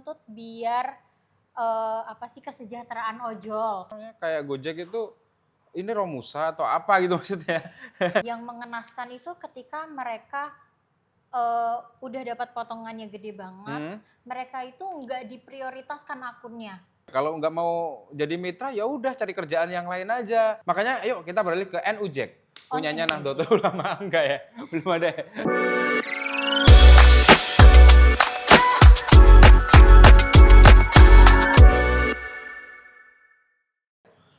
menuntut biar kesejahteraan ojol. Kayak Gojek itu ini Romusa atau apa gitu maksudnya. Yang mengenaskan itu ketika mereka udah dapat potongannya gede banget, mereka itu nggak diprioritaskan akunnya. Kalau nggak mau jadi mitra ya udah cari kerjaan yang lain aja. Makanya ayo kita beralih ke NUJEK. Punyanya Nahdlatul Ulama enggak ya? Belum ada ya?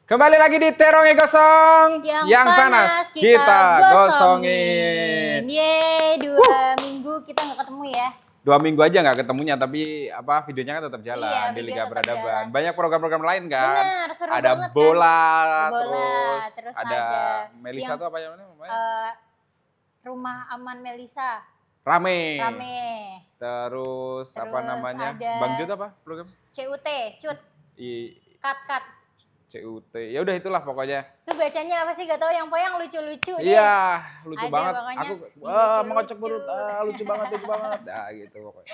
Kembali lagi di Terong Gosong. Yang panas kita gosongin. Yeay, 2 minggu kita nggak ketemu ya. 2 minggu aja nggak ketemunya, tapi videonya kan tetap jalan. Iya, di video Liga tetap Peradaban. jalan. Banyak program-program lain kan. Bener, seru ada banget bola, kan. terus ada Melisa yang, tuh apa namanya? Rumah Aman Melisa. Rame. Terus apa namanya? Ada Bang Jut apa program? CUT. Cut. CUT. Ya udah itulah pokoknya. Itu bacanya apa sih? Gak tau, yang pokoknya lucu-lucu deh. Iya, lucu ada banget. Aku mengocok perut, lucu banget. Gitu pokoknya.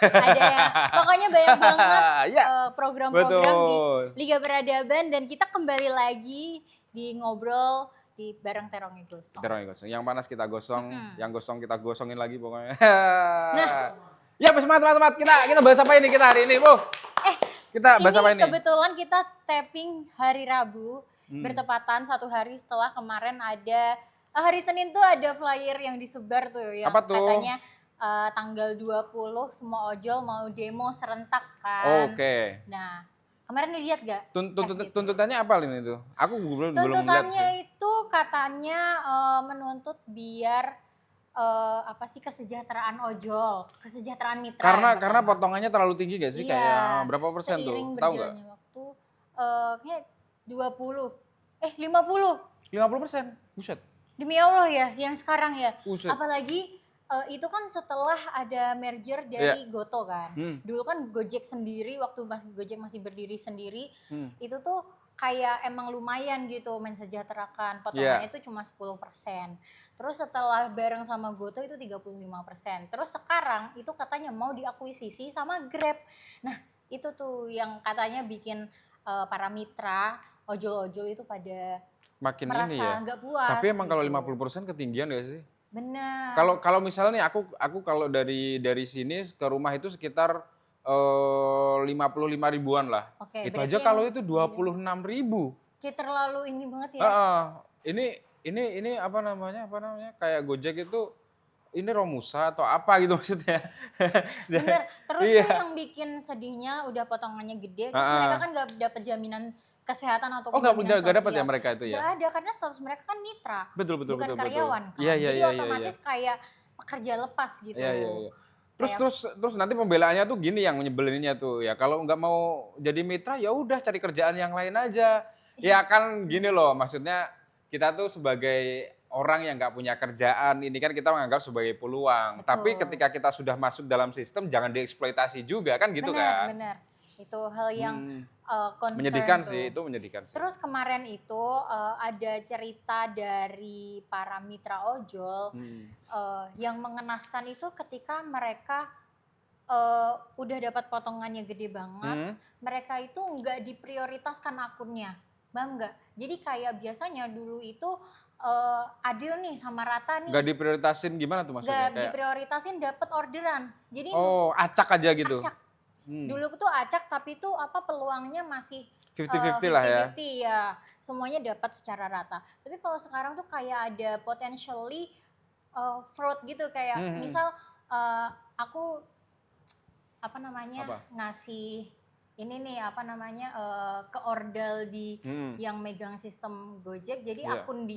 Ada yang, pokoknya banyak banget program-program di Liga Peradaban, dan kita kembali lagi di ngobrol di bareng Terong Gosong. Terong Gosong. Yang panas kita gosong, yang gosong kita gosongin lagi pokoknya. Nah, ya semangat. Kita bahas apa ini kita hari ini, Bu? Kita bahas apa ini? Kebetulan kita tapping hari Rabu, bertepatan 1 hari setelah kemarin ada, hari Senin tuh ada flyer yang disebar tuh yang apa tuh? Katanya tanggal 20 semua ojol mau demo serentak kan. Oke. Nah, kemarin lihat gak? Tuntutannya apa ini tuh? Aku belum lihat sih. Tuntutannya itu katanya menuntut biar kesejahteraan ojol, kesejahteraan mitra. Karena potongannya terlalu tinggi gak sih? Iya, kayak berapa persen tuh? Tahu nggak? Waktu kayak 50. 50%. Buset. Demi Allah ya, yang sekarang ya. Buset. Apalagi itu kan setelah ada merger dari Goto kan. Dulu kan Gojek sendiri, waktu Gojek masih berdiri sendiri, itu tuh kayak emang lumayan gitu mensejahterakan, potongannya itu cuma 10%. Terus setelah bareng sama Goto itu 35%. Terus sekarang itu katanya mau diakuisisi sama Grab. Nah, itu tuh yang katanya bikin para mitra ojol-ojol itu pada makin merasa ini ya. Nggak puas. Tapi emang gitu. kalau 50% ketinggian gak sih? Benar. Kalau misalnya nih aku kalau dari sini ke rumah itu sekitar 55 ribuan lah. Oke, itu aja kalau itu 26.000. Kayak terlalu ini banget ya. Ini apa namanya kayak Gojek itu ini Romusa atau apa gitu maksudnya. Bener. Terus tuh yang bikin sedihnya udah potongannya gede, terus mereka kan gak dapet jaminan kesehatan atau jaminan sosial. Gak dapat ya mereka itu ya? Gak ada, karena status mereka kan mitra. Betul. Bukan karyawan. Kan? Iya, jadi otomatis kayak pekerja lepas gitu. Iya. Terus nanti pembelaannya tuh gini yang nyebelinnya tuh ya, kalau nggak mau jadi mitra ya udah cari kerjaan yang lain aja. Ya kan gini loh, maksudnya kita tuh sebagai orang yang nggak punya kerjaan, ini kan kita menganggap sebagai peluang. Betul. Tapi ketika kita sudah masuk dalam sistem jangan dieksploitasi juga kan gitu kan. Benar. Itu hal yang concern menyedihkan tuh. Sih, itu menyedihkan sih. Terus kemarin itu ada cerita dari para mitra ojol yang mengenaskan itu ketika mereka udah dapat potongannya gede banget, mereka itu nggak diprioritaskan akunnya, paham nggak? Jadi kayak biasanya dulu itu adil nih sama rata nih. Nggak diprioritasin gimana tuh maksudnya? Nggak diprioritasin dapat orderan. Jadi acak aja gitu. Acak. Dulu tuh acak, tapi tuh peluangnya masih 50-50 lah ya. 50-50 ya. Semuanya dapat secara rata. Tapi kalau sekarang tuh kayak ada potentially fraud gitu, kayak misal aku ngasih ini nih ke ordal di yang megang sistem Gojek. Jadi akun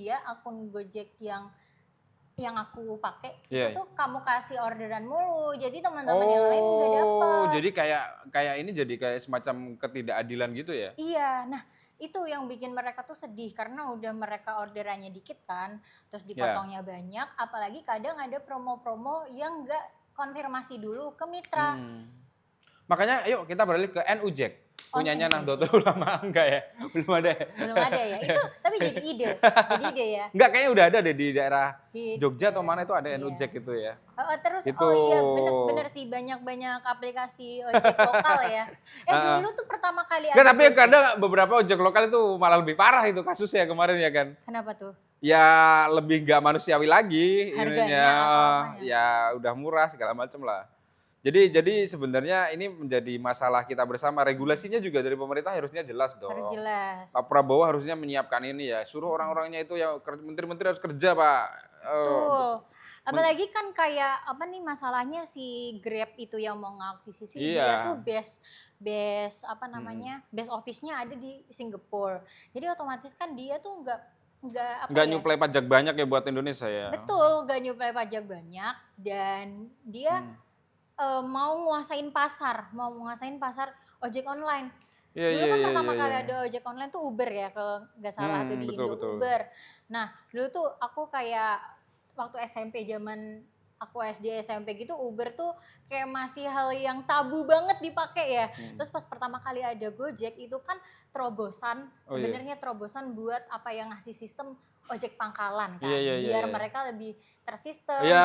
Gojek yang aku pakai itu tuh kamu kasih orderan mulu, jadi teman-teman yang lain nggak dapat. Jadi kayak ini jadi kayak semacam ketidakadilan gitu ya? Iya, nah itu yang bikin mereka tuh sedih karena udah mereka orderannya dikit kan, terus dipotongnya banyak, apalagi kadang ada promo-promo yang nggak konfirmasi dulu ke mitra. Makanya ayo kita beralih ke NUJEK. Punyanya Nahdlatul Ulama enggak ya? Belum ada ya? Belum ada ya? Itu tapi jadi ide ya? Enggak, kayaknya udah ada deh di daerah Di Jogja atau mana itu ada iya. NUJek itu ya. Terus Itu. iya bener sih banyak aplikasi ojek lokal ya. Dulu tuh pertama kali Enggak, ada tapi kadang beberapa ojek lokal itu malah lebih parah itu kasusnya kemarin ya kan. Kenapa tuh? Ya lebih nggak manusiawi lagi Harganya ininya. atau apanya? Ya udah murah segala macam lah. Jadi sebenarnya ini menjadi masalah kita bersama. Regulasinya juga dari pemerintah harusnya jelas dong. Harus jelas. Pak Prabowo harusnya menyiapkan ini ya. Suruh orang-orangnya itu ya menteri-menteri harus kerja, Pak. Betul. Apalagi kan kayak apa nih masalahnya si Grab itu yang mau ngakuisisi dia tuh base apa namanya? Base office-nya ada di Singapura. Jadi otomatis kan dia tuh nggak nyuplai pajak banyak ya buat Indonesia ya. Betul, nggak nyuplai pajak banyak dan dia mau nguasain pasar ojek online. Dulu kan pertama kali ada ojek online tuh Uber ya, kalau nggak salah tuh di Indo, Uber. Nah, dulu tuh aku kayak waktu SMP zaman aku SD SMP gitu Uber tuh kayak masih hal yang tabu banget dipakai ya. Terus pas pertama kali ada Gojek itu kan terobosan, sebenarnya terobosan buat apa yang ngasih sistem ojek pangkalan kan, biar mereka lebih tersistem. Ya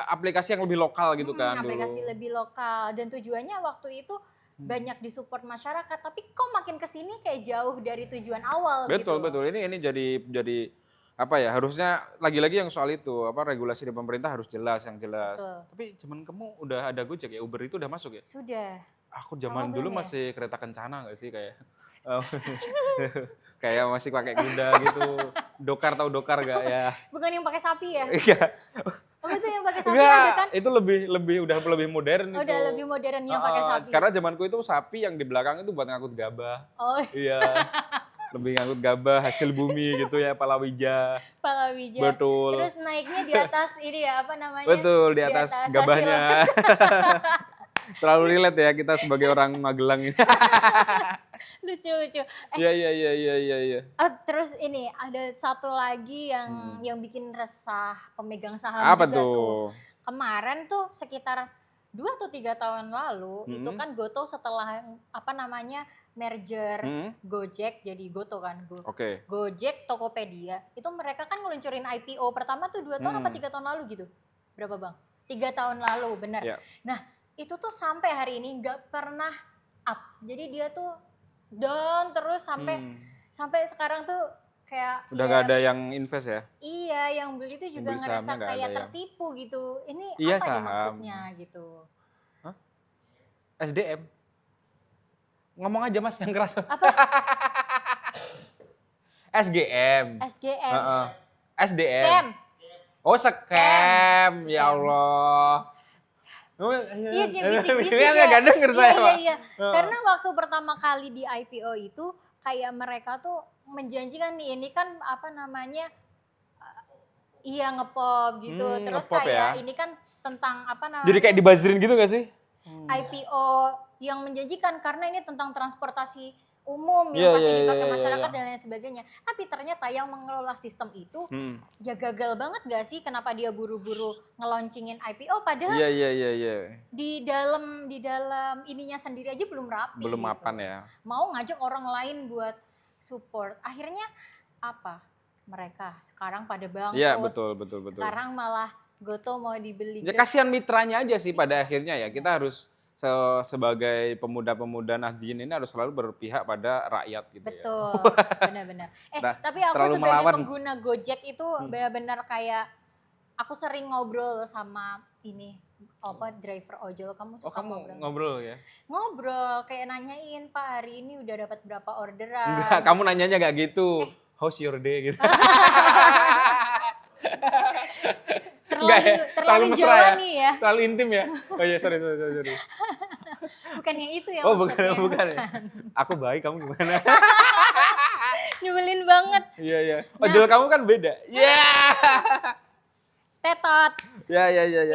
aplikasi yang lebih lokal gitu kan. Aplikasi lebih lokal dan tujuannya waktu itu banyak disupport masyarakat, tapi kok makin kesini kayak jauh dari tujuan awal gitu. Betul. Ini jadi apa ya, harusnya lagi-lagi yang soal itu, apa regulasi dari pemerintah harus jelas, yang jelas. Betul. Tapi zaman kamu udah ada Gojek ya, Uber itu udah masuk ya? Sudah. Aku zaman dulu masih kereta kencana nggak sih kayak kayak masih pakai kuda gitu. Dokar, tahu dokar gak ya? Bukan yang pakai sapi ya? Iya. Oh itu yang pakai sapi ada kan? Itu udah lebih modern itu. Udah lebih modern yang pakai sapi. Karena zamanku itu sapi yang di belakang itu buat ngangkut gabah. Oh iya. Lebih ngangkut gabah hasil bumi gitu ya, palawija. Palawija. Betul. Terus naiknya di atas ini ya apa namanya? Betul, di atas gabahnya. Terlalu relate ya kita sebagai orang Magelang ini. Lucu. Iya. Terus ini ada satu lagi yang bikin resah pemegang saham apa juga tuh? Kemarin tuh sekitar 2 atau 3 tahun lalu itu kan Goto setelah apa namanya merger Gojek jadi Goto kan. Gojek, Tokopedia. Itu mereka kan ngeluncurin IPO pertama tuh 2 tahun apa 3 tahun lalu gitu. Berapa Bang? 3 tahun lalu benar. Yeah. Nah, itu tuh sampai hari ini nggak pernah up. Jadi dia tuh down terus sampai sekarang tuh kayak udah gak ada yang invest ya? Iya, yang beli itu juga ngerasa kayak tertipu gitu. Ini apa nih maksudnya gitu? Hah? SDM. Ngomong aja Mas yang keras. Apa? SGM. SDM. Scam. Oh, scam. Ya Allah. Iya, bisik-bisik ya. Gak denger saya, Pak. Iya. Karena waktu pertama kali di IPO itu kayak mereka tuh menjanjikan nih ini kan apa namanya ngepop gitu. Terus kayak ini kan tentang apa namanya? Jadi kayak dibazirin gitu gak sih? IPO yang menjanjikan karena ini tentang transportasi umum yang pasti dipakai masyarakat dan lain sebagainya. Tapi ternyata yang mengelola sistem itu ya gagal banget gak sih? Kenapa dia buru-buru ngeluncingin IPO padahal di dalam ininya sendiri aja belum rapi. Belum gitu. mapan ya. Mau ngajak orang lain buat support. Akhirnya apa? Mereka sekarang pada bangkrut. Iya betul. Sekarang malah Goto mau dibeli. Ya kasihan mitranya aja sih pada akhirnya ya. Kita harus sebagai pemuda-pemuda Nahdien ini harus selalu berpihak pada rakyat gitu. Betul, benar-benar. Tapi aku sebagai pengguna Gojek itu benar-benar kayak aku sering ngobrol sama ini driver ojol. Kamu suka ngobrol ya? Ngobrol kayak nanyain Pak hari ini udah dapat berapa orderan. Enggak, kamu nanyanya gak gitu. How's your day gitu. Terlalu mesra Jawa ya? nih ya. Terlalu intim ya? Oh iya, sorry. Bukan yang itu ya maksudnya. Bukan. Aku baik, kamu gimana? Nyebelin banget. Iya. Ojol kamu kan beda. Iya. Tetot. Ya.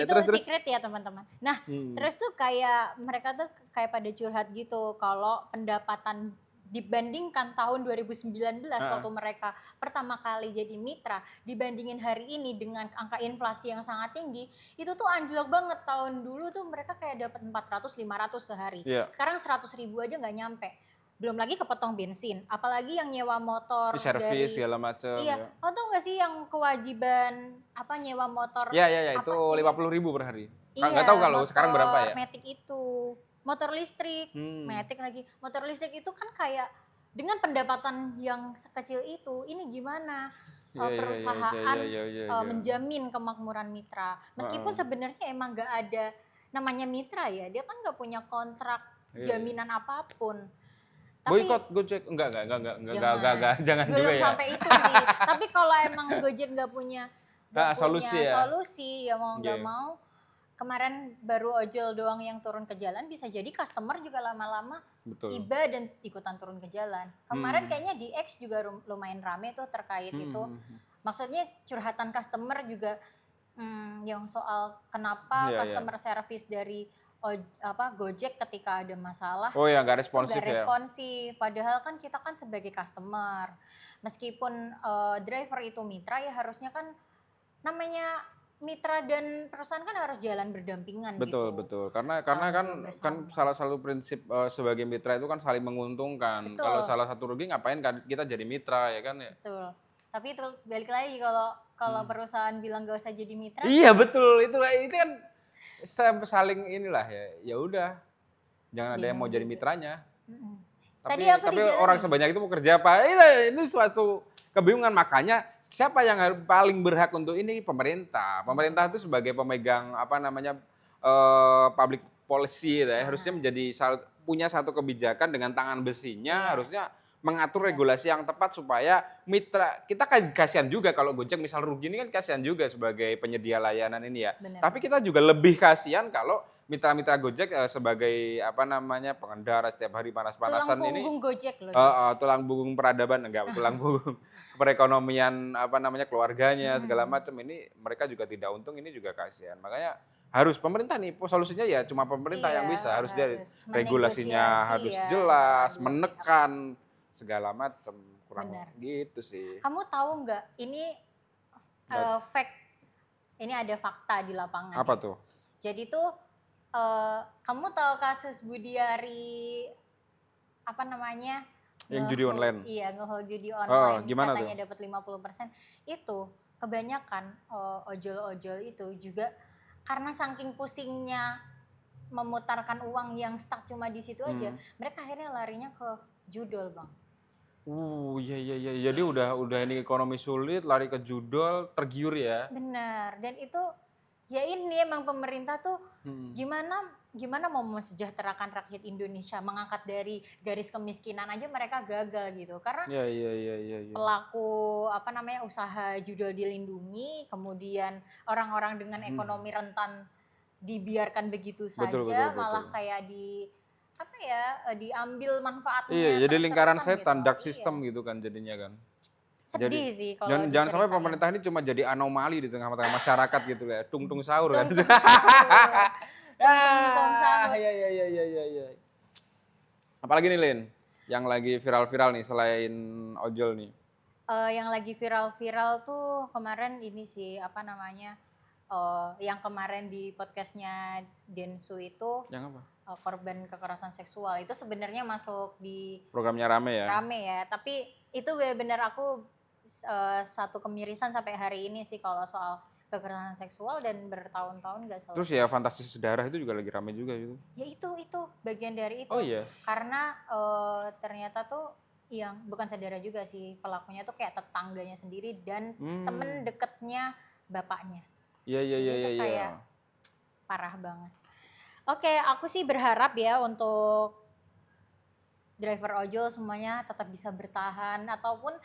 Itu secret ya teman-teman. Nah, terus tuh kayak mereka tuh kayak pada curhat gitu kalau pendapatan dibandingkan tahun 2019 waktu mereka pertama kali jadi mitra, dibandingin hari ini dengan angka inflasi yang sangat tinggi, itu tuh anjlok banget. Tahun dulu tuh mereka kayak dapat 400-500 sehari. Sekarang 100.000 aja nggak nyampe. Belum lagi kepotong bensin, apalagi yang nyewa motor servis segala macam. Iya, oh tau nggak sih yang kewajiban apa nyewa motor? Iya, itu 50.000 per hari. Iya, nggak tahu kalau sekarang berapa ya? Matic itu, motor listrik, Matic lagi. Motor listrik itu kan kayak dengan pendapatan yang sekecil itu, ini gimana perusahaan menjamin kemakmuran mitra? Meskipun sebenarnya emang nggak ada namanya mitra ya, dia kan nggak punya kontrak jaminan apapun. Boykot Gojek enggak, jangan juga ya. Belum sampai itu sih. Tapi kalau emang Gojek nggak punya solusi ya mau nggak mau. Kemarin baru ojol doang yang turun ke jalan, bisa jadi customer juga lama-lama iba dan ikutan turun ke jalan. Kemarin kayaknya di X juga lumayan rame tuh terkait itu. Maksudnya curhatan customer juga yang soal kenapa customer service dari Gojek ketika ada masalah nggak responsif padahal kan kita kan sebagai customer meskipun driver itu mitra ya harusnya kan namanya mitra dan perusahaan kan harus jalan berdampingan betul karena kan salah satu prinsip sebagai mitra itu kan saling menguntungkan. Kalau salah satu rugi ngapain kan kita jadi mitra ya kan ya. Betul. Tapi itu balik lagi kalau perusahaan bilang gak usah jadi mitra. Iya betul itu kan saling inilah ya udah jangan ada yang mau jadi mitranya. Tapi orang sebanyak itu mau kerja apa? Ini suatu kebingungan, makanya siapa yang paling berhak untuk ini? Pemerintah. Pemerintah itu sebagai pemegang public policy ya, harusnya punya satu kebijakan dengan tangan besinya, harusnya mengatur regulasi yang tepat supaya mitra kita kan kasihan juga kalau Gojek misal rugi ini kan kasihan juga sebagai penyedia layanan ini ya. Benar. Tapi kita juga lebih kasihan kalau mitra-mitra Gojek sebagai pengendara setiap hari panas-panasan ini. Tulang punggung Gojek loh. Tulang punggung peradaban tulang punggung perekonomian keluarganya segala macam ini mereka juga tidak untung, ini juga kasihan. Makanya harus pemerintah nih solusinya ya cuma pemerintah yang bisa, harus regulasinya harus jelas, menekan segala macam kurang gitu sih. Kamu tahu nggak ini fact, ini ada fakta di lapangan. Apa tuh? Jadi tuh kamu tahu kasus Budiari yang judi online? Iya, nge-hold judi online, gimana katanya dapat 50%. Itu kebanyakan ojol-ojol itu juga karena saking pusingnya memutarkan uang yang stuck cuma di situ aja, mereka akhirnya larinya ke judol, Bang. Iya. Jadi udah ini ekonomi sulit, lari ke judol, tergiur ya. Benar. Dan itu ya ini emang pemerintah tuh gimana mau mesejahterakan rakyat Indonesia, mengangkat dari garis kemiskinan aja mereka gagal gitu. Karena pelaku usaha judol dilindungi, kemudian orang-orang dengan ekonomi rentan dibiarkan begitu saja, betul. Malah kayak diambil manfaatnya. Iya, jadi lingkaran setan, gitu. Dark system gitu kan jadinya kan. Sedih sih kalau jangan sampai pemerintah ini cuma jadi anomali di tengah-tengah masyarakat gitu ya, tung-tung sahur kan. Tung-tung sahur. Iya. Apalagi nih Lin, yang lagi viral-viral nih selain ojol nih? Yang lagi viral-viral tuh kemarin ini sih yang kemarin di podcastnya Densu itu. Yang apa? Korban kekerasan seksual itu sebenarnya masuk di programnya Rame ya, tapi itu benar-benar aku satu kemirisan sampai hari ini sih kalau soal kekerasan seksual dan bertahun-tahun nggak selesai. Terus ya Fantasi Sedarah itu juga lagi rame juga gitu. Ya itu bagian dari itu. Oh iya. Karena ternyata tuh yang bukan saudara juga sih, pelakunya tuh kayak tetangganya sendiri dan temen deketnya bapaknya. Iya. Kayak parah banget. Oke, aku sih berharap ya untuk driver ojol semuanya tetap bisa bertahan ataupun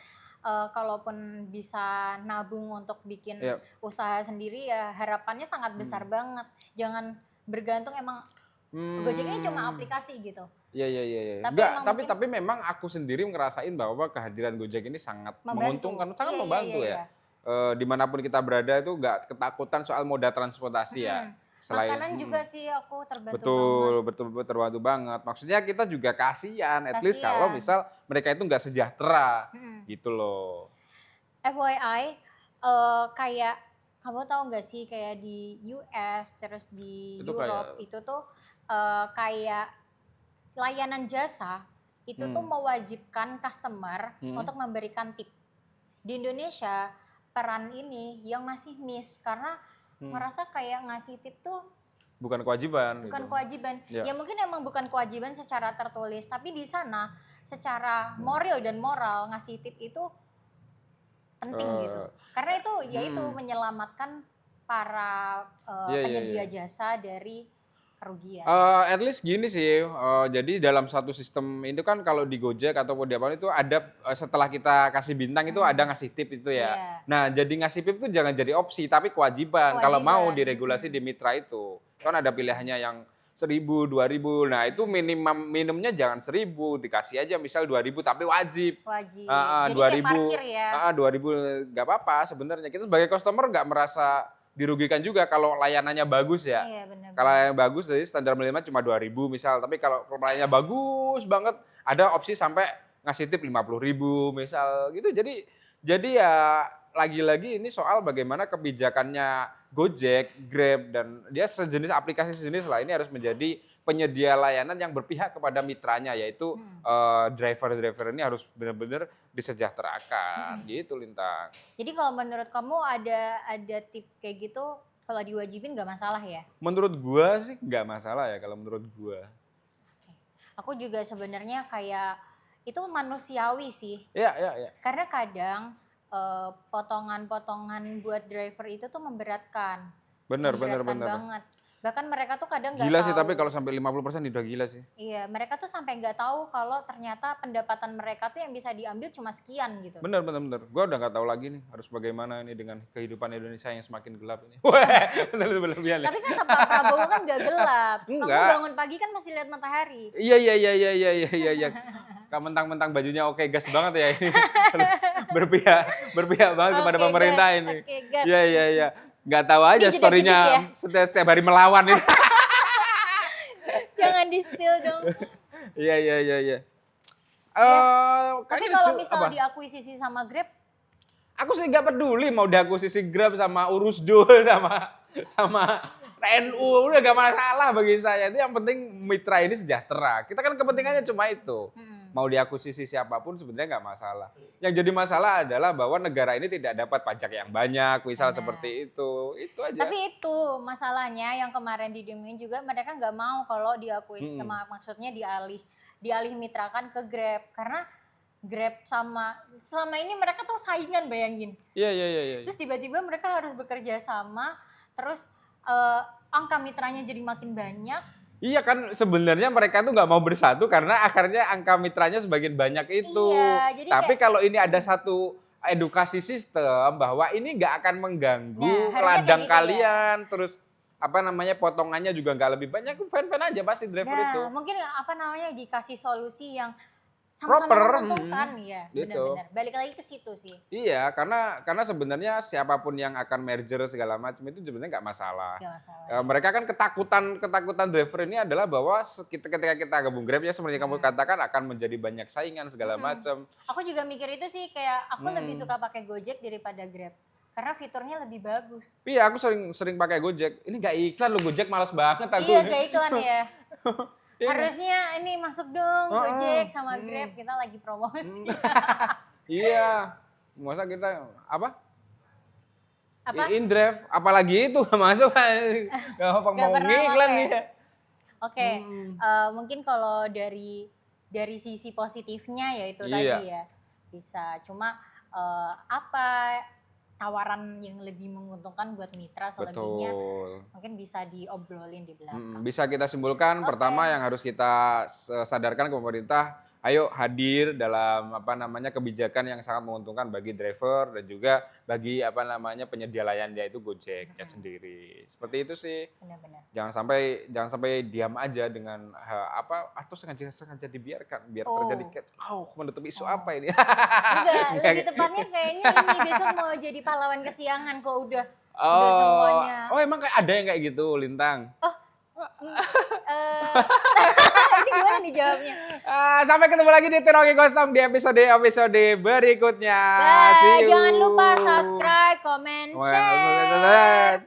kalaupun bisa nabung untuk bikin usaha sendiri ya harapannya sangat besar banget. Jangan bergantung emang Gojek ini cuma aplikasi gitu. Iya. Tapi memang aku sendiri ngerasain bahwa kehadiran Gojek ini sangat menguntungkan, sangat membantu ya. Dimanapun kita berada itu nggak ketakutan soal moda transportasi ya. Makanan juga sih aku terbantu betul terbantu banget. Maksudnya kita juga kasihan, at least kalau misal mereka itu nggak sejahtera, gitu loh. FYI, kayak kamu tahu nggak sih kayak di US terus di Europe itu tuh kayak layanan jasa itu tuh mewajibkan customer untuk memberikan tip. Di Indonesia peran ini yang masih miss karena merasa kayak ngasih tip tuh bukan kewajiban. Kewajiban. Ya mungkin emang bukan kewajiban secara tertulis, tapi di sana secara moral dan moral ngasih tip itu penting gitu. Karena itu yaitu menyelamatkan para penyedia jasa dari kerugian. At least gini sih, jadi dalam satu sistem itu kan kalau di Gojek ataupun di apa itu ada setelah kita kasih bintang itu ada ngasih tip itu ya. Nah jadi ngasih tip itu jangan jadi opsi tapi kewajiban. Kalau mau diregulasi di mitra itu. Kan ada pilihannya yang 1.000, 2.000. Nah itu minimumnya jangan 1.000, dikasih aja misal 2.000 tapi wajib. Jadi 2.000, kayak parkir ya. 2.000 nggak apa-apa sebenarnya. Kita sebagai customer nggak merasa dirugikan juga kalau layanannya bagus ya. Iya, benar. Kalau yang bagus jadi standar minimal cuma 2.000 misal, tapi kalau layanannya bagus banget ada opsi sampai ngasih tip 50.000 misal gitu. Jadi ya lagi-lagi ini soal bagaimana kebijakannya Gojek, Grab dan dia sejenis aplikasi sejenis lah ini harus menjadi penyedia layanan yang berpihak kepada mitranya yaitu driver-driver ini harus benar-benar disejahterakan gitu Lintang. Jadi kalau menurut kamu ada tip kayak gitu kalau diwajibin nggak masalah ya? Menurut gua sih nggak masalah ya kalau menurut gua. Aku juga sebenarnya kayak itu manusiawi sih. Iya. Karena kadang potongan-potongan buat driver itu tuh memberatkan. Benar. Banget. Bahkan mereka tuh kadang nggak tahu. Gila sih tapi kalau sampai 50% udah gila sih. Iya, mereka tuh sampai nggak tahu kalau ternyata pendapatan mereka tuh yang bisa diambil cuma sekian gitu. Benar. Gua udah nggak tahu lagi nih harus bagaimana nih dengan kehidupan Indonesia yang semakin gelap ini. Berlebihan. Tapi kan Pak Prabowo kan nggak gelap. Enggak. Kamu bangun pagi kan masih lihat matahari. Iya. Mentang-mentang bajunya oke gas banget ya ini. Terus berpihak banget kepada pemerintah ini. Iya. Nggak tahu aja story-nya ya? setiap hari melawan ini. Jangan di-spill dong. Iya. Tapi kalau misal diakuisisi sama Grab? Aku sih nggak peduli mau diakuisisi Grab sama Urusdo sama NU, udah gak masalah bagi saya. Itu yang penting mitra ini sejahtera. Kita kan kepentingannya cuma itu. Mau diakuisisi siapapun sebenarnya nggak masalah. Yang jadi masalah adalah bahwa negara ini tidak dapat pajak yang banyak, misal seperti itu. Itu aja. Tapi itu masalahnya yang kemarin didemuin juga mereka nggak mau kalau diakuisisi, maksudnya dialih mitrakan ke Grab. Karena Grab selama ini mereka tuh saingan bayangin. Iya. Terus tiba-tiba mereka harus bekerja sama, terus angka mitranya jadi makin banyak. Iya kan sebenarnya mereka tuh nggak mau bersatu karena akhirnya angka mitranya sebagian banyak itu. Iya, jadi tapi kalau ini ada satu edukasi sistem bahwa ini nggak akan mengganggu ladang gitu kalian, ya. Terus potongannya juga nggak lebih banyak, fan-fan aja pasti driver itu. Mungkin dikasih solusi yang sama-sama menguntungkan ya, gitu. Benar-benar. Balik lagi ke situ sih. Iya, karena sebenarnya siapapun yang akan merger segala macam itu sebenarnya nggak masalah. Mereka kan ketakutan driver ini adalah bahwa ketika kita gabung Grab ya seperti kamu katakan akan menjadi banyak saingan segala macam. Aku juga mikir itu sih kayak aku lebih suka pakai Gojek daripada Grab. Karena fiturnya lebih bagus. Iya, aku sering pakai Gojek. Ini nggak iklan loh, Gojek malas banget aku. Iya, nggak iklan ya. Harusnya ini masuk dong Gojek sama Grab, kita lagi promosi. Iya, masa kita apa? Indrave, apalagi itu masuk nggak mau ngiklan nih. Oke, mungkin kalau dari sisi positifnya ya itu tadi ya bisa. Cuma apa tawaran yang lebih menguntungkan buat mitra selebihnya mungkin bisa diobrolin di belakang. Bisa kita simpulkan pertama yang harus kita sadarkan ke pemerintah, ayo hadir dalam kebijakan yang sangat menguntungkan bagi driver dan juga bagi penyedia layannya itu Gojeknya sendiri. Seperti itu sih. Benar-benar. Jangan sampai diam aja dengan atau sengaja dibiarkan biar terjadi menutup isu apa ini. Enggak, lebih tepatnya kayaknya ini besok mau jadi pahlawan kesiangan kok udah Udah semuanya. Oh emang kayak ada yang kayak gitu, Lintang? Ini gimana nih jawabnya? Sampai ketemu lagi di Tiroki Gostom di episode berikutnya. Bye, jangan lupa subscribe, comment, share.